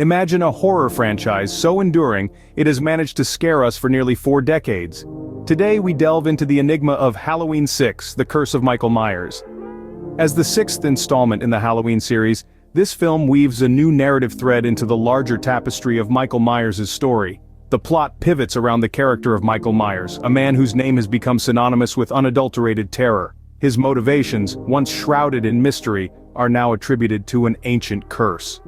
Imagine a horror franchise so enduring, it has managed to scare us for nearly 4 decades. Today we delve into the enigma of Halloween 6: The Curse of Michael Myers. As the 6th installment in the Halloween series, this film weaves a new narrative thread into the larger tapestry of Michael Myers' story. The plot pivots around the character of Michael Myers, a man whose name has become synonymous with unadulterated terror. His motivations, once shrouded in mystery, are now attributed to an ancient curse.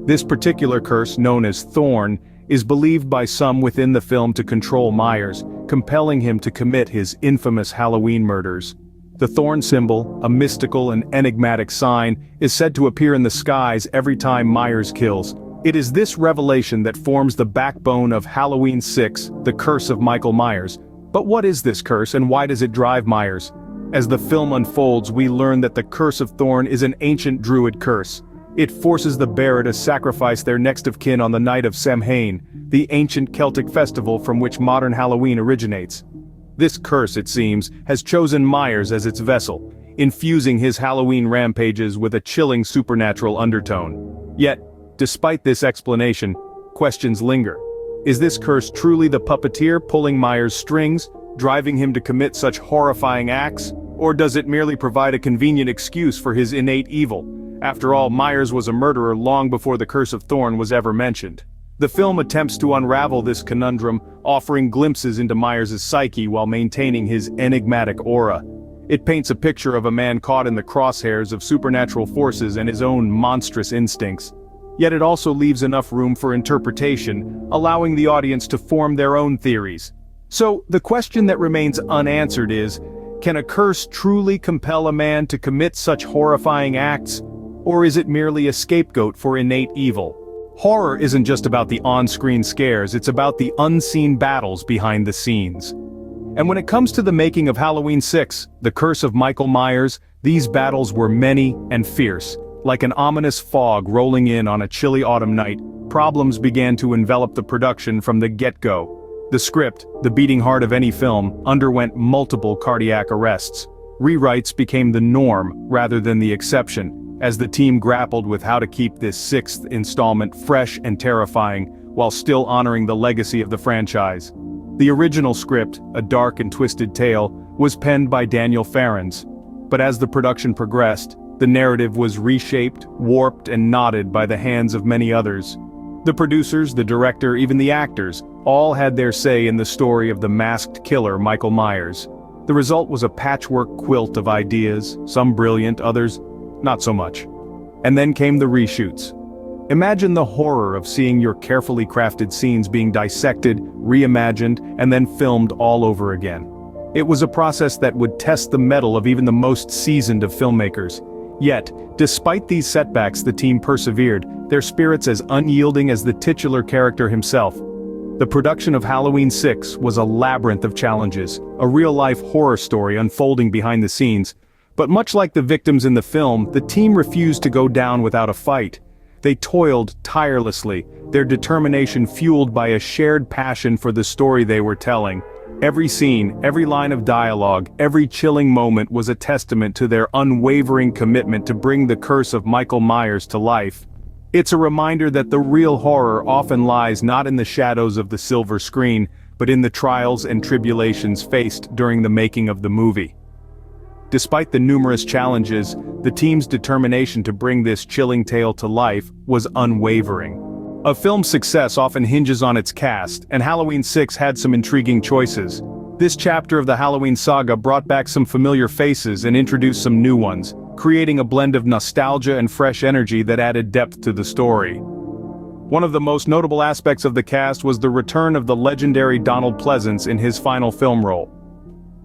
This particular curse, known as Thorn, is believed by some within the film to control Myers, compelling him to commit his infamous Halloween murders. The thorn symbol, a mystical and enigmatic sign, is said to appear in the skies every time Myers kills. It is this revelation that forms the backbone of Halloween 6: The Curse of Michael Myers. But what is this curse and why does it drive Myers? As the film unfolds, we learn that the Curse of Thorn is an ancient druid curse. It forces the bearer to sacrifice their next of kin on the night of Samhain, the ancient Celtic festival from which modern Halloween originates. This curse, it seems, has chosen Myers as its vessel, infusing his Halloween rampages with a chilling supernatural undertone. Yet, despite this explanation, questions linger. Is this curse truly the puppeteer pulling Myers' strings, driving him to commit such horrifying acts? Or does it merely provide a convenient excuse for his innate evil? After all, Myers was a murderer long before the Curse of Thorn was ever mentioned. The film attempts to unravel this conundrum, offering glimpses into Myers' psyche while maintaining his enigmatic aura. It paints a picture of a man caught in the crosshairs of supernatural forces and his own monstrous instincts. Yet it also leaves enough room for interpretation, allowing the audience to form their own theories. So, the question that remains unanswered is, can a curse truly compel a man to commit such horrifying acts? Or is it merely a scapegoat for innate evil? Horror isn't just about the on-screen scares, it's about the unseen battles behind the scenes. And when it comes to the making of Halloween 6: The Curse of Michael Myers, these battles were many and fierce. Like an ominous fog rolling in on a chilly autumn night, problems began to envelop the production from the get-go. The script, the beating heart of any film, underwent multiple cardiac arrests. Rewrites became the norm rather than the exception, as the team grappled with how to keep this 6th installment fresh and terrifying, while still honoring the legacy of the franchise. The original script, A Dark and Twisted Tale, was penned by Daniel Farrands. But as the production progressed, the narrative was reshaped, warped, and knotted by the hands of many others. The producers, the director, even the actors, all had their say in the story of the masked killer Michael Myers. The result was a patchwork quilt of ideas, some brilliant, others not so much. And then came the reshoots. Imagine the horror of seeing your carefully crafted scenes being dissected, reimagined, and then filmed all over again. It was a process that would test the mettle of even the most seasoned of filmmakers. Yet, despite these setbacks, the team persevered, their spirits as unyielding as the titular character himself. The production of Halloween 6 was a labyrinth of challenges, a real-life horror story unfolding behind the scenes. But much like the victims in the film, the team refused to go down without a fight. They toiled tirelessly, their determination fueled by a shared passion for the story they were telling. Every scene, every line of dialogue, every chilling moment was a testament to their unwavering commitment to bring the curse of Michael Myers to life. It's a reminder that the real horror often lies not in the shadows of the silver screen, but in the trials and tribulations faced during the making of the movie. Despite the numerous challenges, the team's determination to bring this chilling tale to life was unwavering. A film's success often hinges on its cast, and Halloween 6 had some intriguing choices. This chapter of the Halloween saga brought back some familiar faces and introduced some new ones, creating a blend of nostalgia and fresh energy that added depth to the story. One of the most notable aspects of the cast was the return of the legendary Donald Pleasence in his final film role.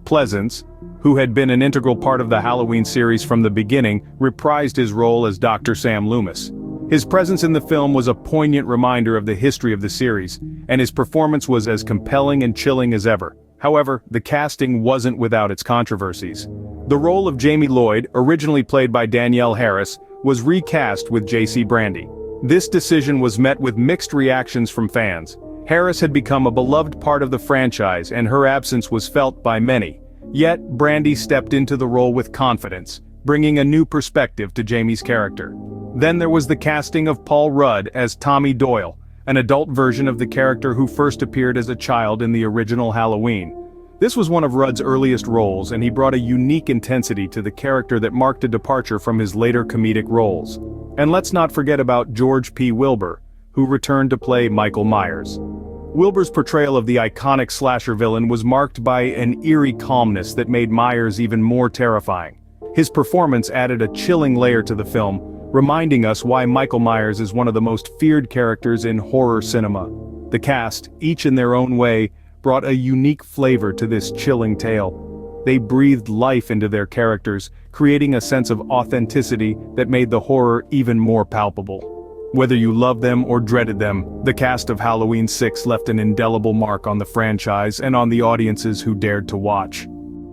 Pleasence, who had been an integral part of the Halloween series from the beginning, reprised his role as Dr. Sam Loomis. His presence in the film was a poignant reminder of the history of the series, and his performance was as compelling and chilling as ever. However, the casting wasn't without its controversies. The role of Jamie Lloyd, originally played by Danielle Harris, was recast with J.C. Brandy. This decision was met with mixed reactions from fans. Harris had become a beloved part of the franchise, and her absence was felt by many. Yet, Brandy stepped into the role with confidence, bringing a new perspective to Jamie's character. Then there was the casting of Paul Rudd as Tommy Doyle, an adult version of the character who first appeared as a child in the original Halloween. This was one of Rudd's earliest roles, and he brought a unique intensity to the character that marked a departure from his later comedic roles. And let's not forget about George P. Wilbur, who returned to play Michael Myers. Wilbur's portrayal of the iconic slasher villain was marked by an eerie calmness that made Myers even more terrifying. His performance added a chilling layer to the film, reminding us why Michael Myers is one of the most feared characters in horror cinema. The cast, each in their own way, brought a unique flavor to this chilling tale. They breathed life into their characters, creating a sense of authenticity that made the horror even more palpable. Whether you loved them or dreaded them, the cast of Halloween 6 left an indelible mark on the franchise and on the audiences who dared to watch.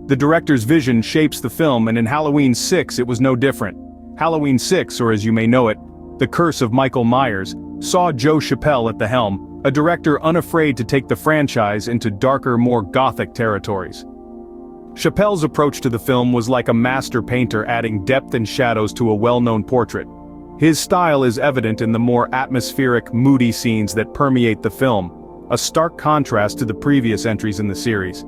The director's vision shapes the film, and in Halloween 6 it was no different. Halloween 6, or as you may know it, The Curse of Michael Myers, saw Joe Chappelle at the helm, a director unafraid to take the franchise into darker, more gothic territories. Chappelle's approach to the film was like a master painter adding depth and shadows to a well-known portrait. His style is evident in the more atmospheric, moody scenes that permeate the film, a stark contrast to the previous entries in the series.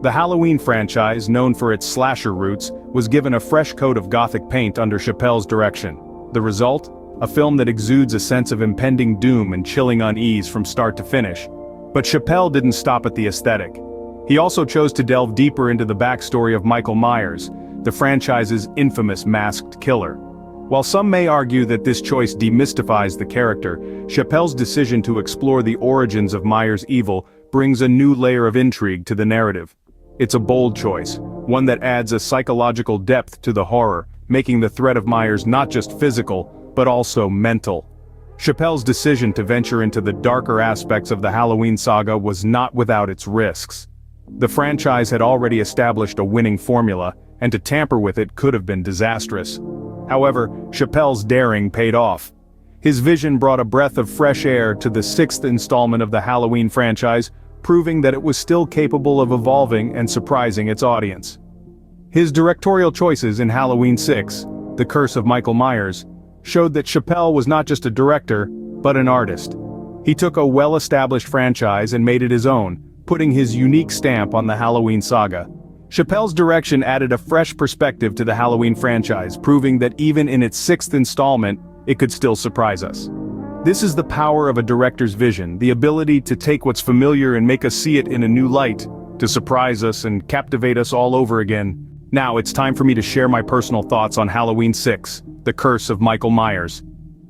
The Halloween franchise, known for its slasher roots, was given a fresh coat of gothic paint under Chappelle's direction. The result? A film that exudes a sense of impending doom and chilling unease from start to finish. But Chappelle didn't stop at the aesthetic. He also chose to delve deeper into the backstory of Michael Myers, the franchise's infamous masked killer. While some may argue that this choice demystifies the character, Chappelle's decision to explore the origins of Myers' evil brings a new layer of intrigue to the narrative. It's a bold choice, one that adds a psychological depth to the horror, making the threat of Myers not just physical, but also mental. Chappelle's decision to venture into the darker aspects of the Halloween saga was not without its risks. The franchise had already established a winning formula, and to tamper with it could have been disastrous. However, Chappelle's daring paid off. His vision brought a breath of fresh air to the sixth installment of the Halloween franchise, proving that it was still capable of evolving and surprising its audience. His directorial choices in Halloween 6, The Curse of Michael Myers, showed that Chappelle was not just a director, but an artist. He took a well-established franchise and made it his own, putting his unique stamp on the Halloween saga. Chappelle's direction added a fresh perspective to the Halloween franchise, proving that even in its sixth installment, it could still surprise us. This is the power of a director's vision, the ability to take what's familiar and make us see it in a new light, to surprise us and captivate us all over again. Now it's time for me to share my personal thoughts on Halloween 6, The Curse of Michael Myers.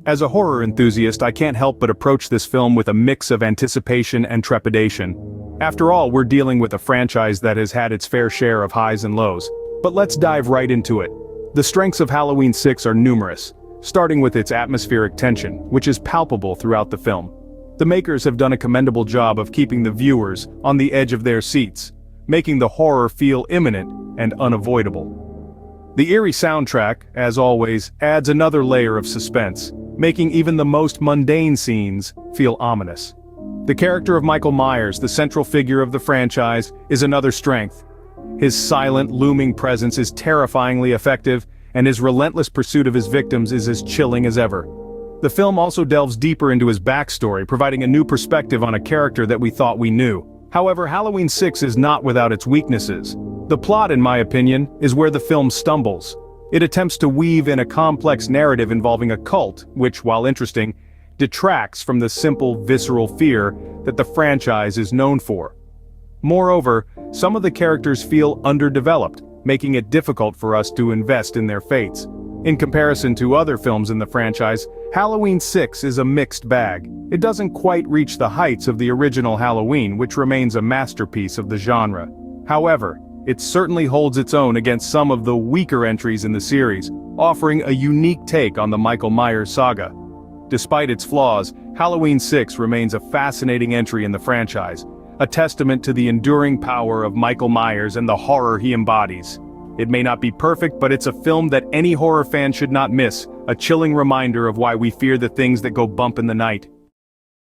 As a horror enthusiast, I can't help but approach this film with a mix of anticipation and trepidation. After all, we're dealing with a franchise that has had its fair share of highs and lows. But let's dive right into it. The strengths of Halloween 6 are numerous, starting with its atmospheric tension, which is palpable throughout the film. The makers have done a commendable job of keeping the viewers on the edge of their seats, making the horror feel imminent and unavoidable. The eerie soundtrack, as always, adds another layer of suspense, making even the most mundane scenes feel ominous. The character of Michael Myers, the central figure of the franchise, is another strength. His silent, looming presence is terrifyingly effective, and his relentless pursuit of his victims is as chilling as ever. The film also delves deeper into his backstory, providing a new perspective on a character that we thought we knew. However, Halloween 6 is not without its weaknesses. The plot, in my opinion, is where the film stumbles. It attempts to weave in a complex narrative involving a cult, which, while interesting, detracts from the simple, visceral fear that the franchise is known for. Moreover, some of the characters feel underdeveloped, making it difficult for us to invest in their fates. In comparison to other films in the franchise, Halloween 6 is a mixed bag. It doesn't quite reach the heights of the original Halloween, which remains a masterpiece of the genre. However, it certainly holds its own against some of the weaker entries in the series, offering a unique take on the Michael Myers saga. Despite its flaws, Halloween 6 remains a fascinating entry in the franchise, a testament to the enduring power of Michael Myers and the horror he embodies. It may not be perfect, but it's a film that any horror fan should not miss, a chilling reminder of why we fear the things that go bump in the night.